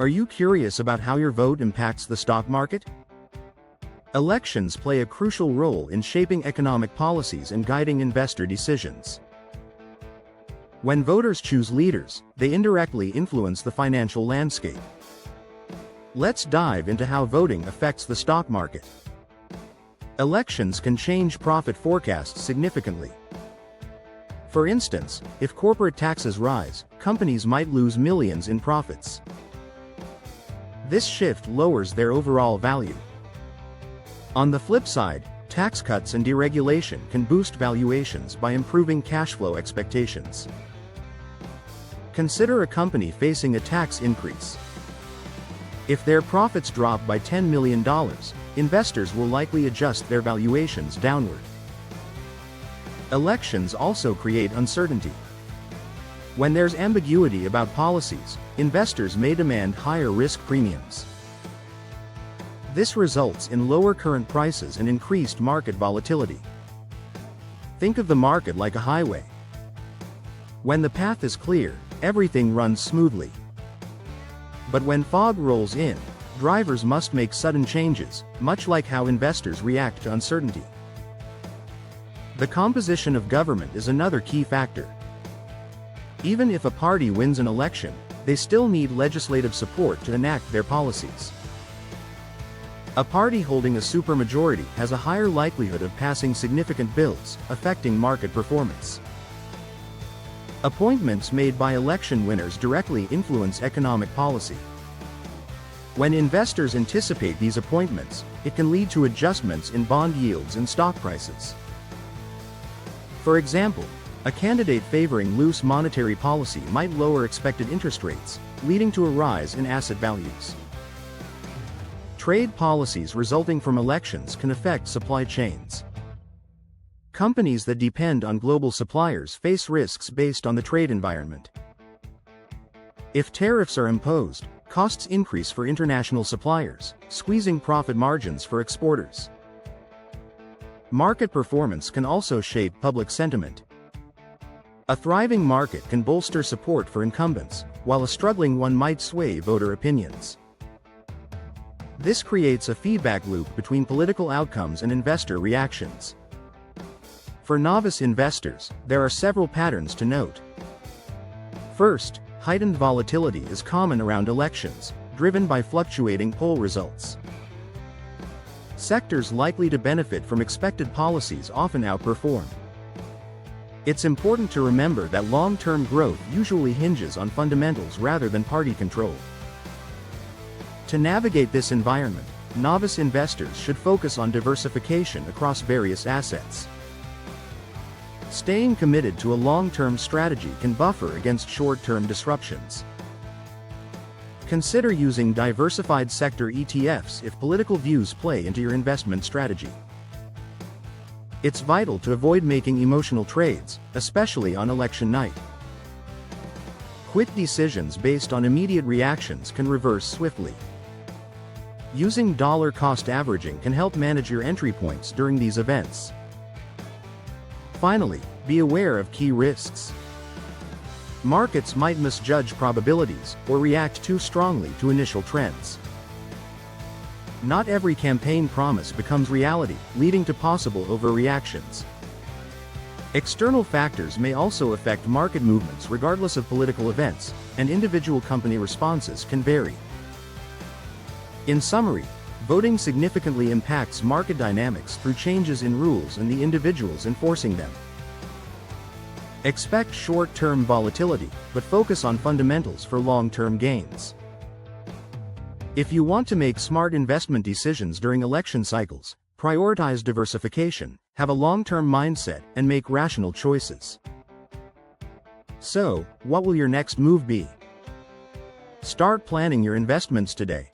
Are you curious about how your vote impacts the stock market? Elections play a crucial role in shaping economic policies and guiding investor decisions. When voters choose leaders, they indirectly influence the financial landscape. Let's dive into how voting affects the stock market. Elections can change profit forecasts significantly. For instance, if corporate taxes rise, companies might lose millions in profits. This shift lowers their overall value. On the flip side, tax cuts and deregulation can boost valuations by improving cash flow expectations. Consider a company facing a tax increase. If their profits drop by $10 million, investors will likely adjust their valuations downward. Elections also create uncertainty. When there's ambiguity about policies, investors may demand higher risk premiums. This results in lower current prices and increased market volatility. Think of the market like a highway. When the path is clear, everything runs smoothly. But when fog rolls in, drivers must make sudden changes, much like how investors react to uncertainty. The composition of government is another key factor. Even if a party wins an election, they still need legislative support to enact their policies. A party holding a supermajority has a higher likelihood of passing significant bills, affecting market performance. Appointments made by election winners directly influence economic policy. When investors anticipate these appointments, it can lead to adjustments in bond yields and stock prices. For example, a candidate favoring loose monetary policy might lower expected interest rates, leading to a rise in asset values. Trade policies resulting from elections can affect supply chains. Companies that depend on global suppliers face risks based on the trade environment. If tariffs are imposed, costs increase for international suppliers, squeezing profit margins for exporters. Market performance can also shape public sentiment. A thriving market can bolster support for incumbents, while a struggling one might sway voter opinions. This creates a feedback loop between political outcomes and investor reactions. For novice investors, there are several patterns to note. First, heightened volatility is common around elections, driven by fluctuating poll results. Sectors likely to benefit from expected policies often outperform. It's important to remember that long-term growth usually hinges on fundamentals rather than party control. To navigate this environment, novice investors should focus on diversification across various assets. Staying committed to a long-term strategy can buffer against short-term disruptions. Consider using diversified sector ETFs if political views play into your investment strategy. It's vital to avoid making emotional trades, especially on election night. Quick decisions based on immediate reactions can reverse swiftly. Using dollar-cost averaging can help manage your entry points during these events. Finally, be aware of key risks. Markets might misjudge probabilities or react too strongly to initial trends. Not every campaign promise becomes reality, leading to possible overreactions. External factors may also affect market movements regardless of political events, and individual company responses can vary. In summary, voting significantly impacts market dynamics through changes in rules and the individuals enforcing them. Expect short-term volatility, but focus on fundamentals for long-term gains. If you want to make smart investment decisions during election cycles, prioritize diversification, have a long-term mindset, and make rational choices. So, what will your next move be? Start planning your investments today.